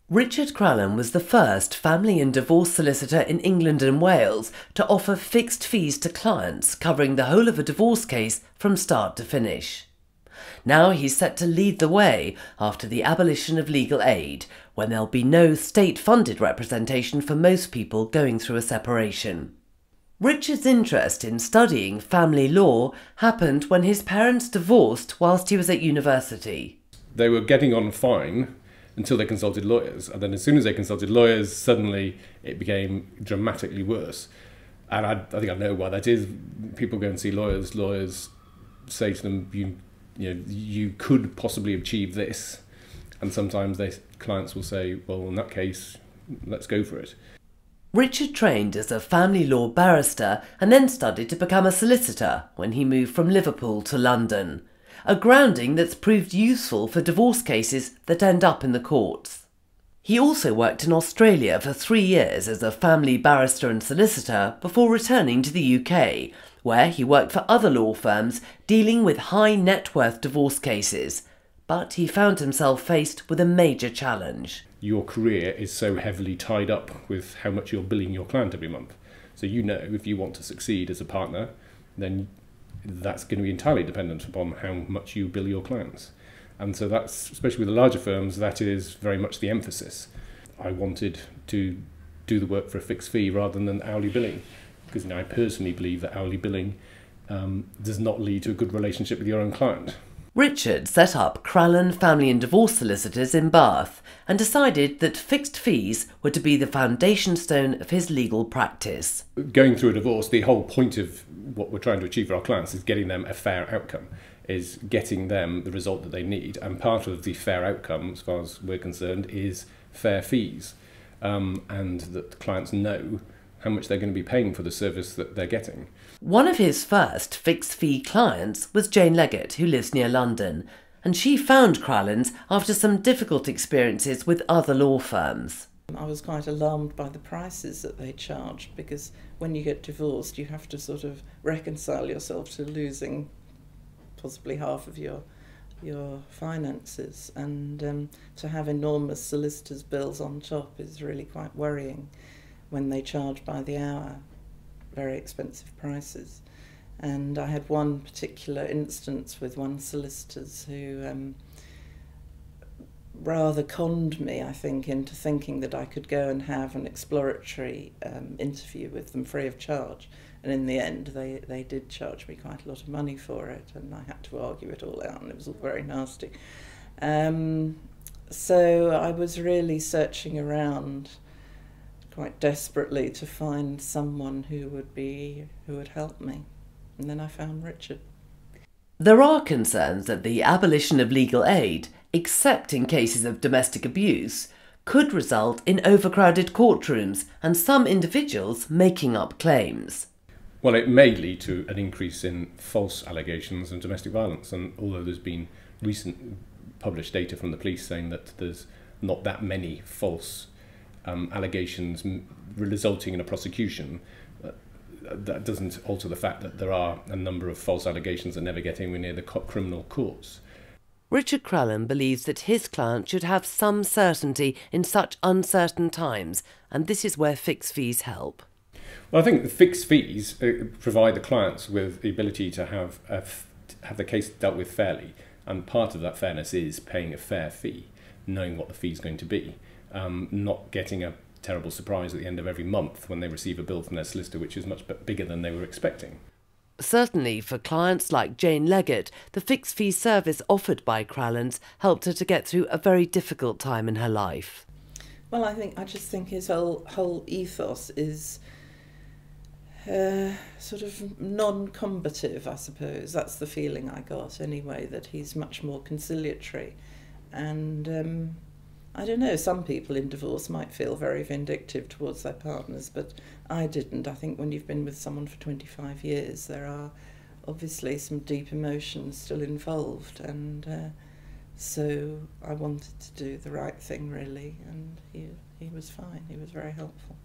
Richard Crallan was the first family and divorce solicitor in England and Wales to offer fixed fees to clients covering the whole of a divorce case from start to finish. Now he's set to lead the way after the abolition of legal aid, when there'll be no state-funded representation for most people going through a separation. Richard's interest in studying family law happened when his parents divorced whilst he was at university. They were getting on fine until they consulted lawyers, and then as soon as they consulted lawyers, suddenly it became dramatically worse. And I think I know why that is. People go and see lawyers. Lawyers say to them, you could possibly achieve this, and sometimes clients will say, well, in that case, let's go for it. Richard trained as a family law barrister and then studied to become a solicitor when he moved from Liverpool to London, a grounding that's proved useful for divorce cases that end up in the courts. He also worked in Australia for 3 years as a family barrister and solicitor before returning to the UK, where he worked for other law firms dealing with high net worth divorce cases. But he found himself faced with a major challenge. Your career is so heavily tied up with how much you're billing your client every month. So if you want to succeed as a partner, then that's going to be entirely dependent upon how much you bill your clients. And so that's, especially with the larger firms, that is very much the emphasis. I wanted to do the work for a fixed fee rather than hourly billing, because I personally believe that hourly billing does not lead to a good relationship with your own client. Richard set up Crallan Family and Divorce Solicitors in Bath and decided that fixed fees were to be the foundation stone of his legal practice. Going through a divorce, the whole point of what we're trying to achieve for our clients is getting them a fair outcome, is getting them the result that they need. And part of the fair outcome, as far as we're concerned, is fair fees, and that the clients know how much they're going to be paying for the service that they're getting. One of his first fixed-fee clients was Jane Leggett, who lives near London, and she found Crallan's after some difficult experiences with other law firms. I was quite alarmed by the prices that they charged, because when you get divorced you have to sort of reconcile yourself to losing possibly half of your finances, and to have enormous solicitors' bills on top is really quite worrying when they charge by the hour very expensive prices. And I had one particular instance with one solicitors who rather conned me, I think, into thinking that I could go and have an exploratory interview with them free of charge. And in the end, they did charge me quite a lot of money for it, and I had to argue it all out, and it was all very nasty. So I was really searching around quite desperately to find someone who would help me. And then I found Richard. There are concerns that the abolition of legal aid, except in cases of domestic abuse, could result in overcrowded courtrooms and some individuals making up claims. Well, it may lead to an increase in false allegations and domestic violence, and although there's been recent published data from the police saying that there's not that many false allegations resulting in a prosecution, that doesn't alter the fact that there are a number of false allegations that never get anywhere near the criminal courts. Richard Crallan believes that his client should have some certainty in such uncertain times, and this is where fixed fees help. Well, I think the fixed fees provide the clients with the ability to have the case dealt with fairly, and part of that fairness is paying a fair fee, knowing what the fee is going to be, not getting a terrible surprise at the end of every month when they receive a bill from their solicitor which is much bigger than they were expecting. Certainly for clients like Jane Leggett, the fixed fee service offered by Crallan's helped her to get through a very difficult time in her life. Well, I just think his whole ethos is sort of non-combative, I suppose. That's the feeling I got anyway, that he's much more conciliatory. And I don't know, some people in divorce might feel very vindictive towards their partners, but I didn't. I think when you've been with someone for 25 years, there are obviously some deep emotions still involved, and so I wanted to do the right thing, really, and he was fine. He was very helpful.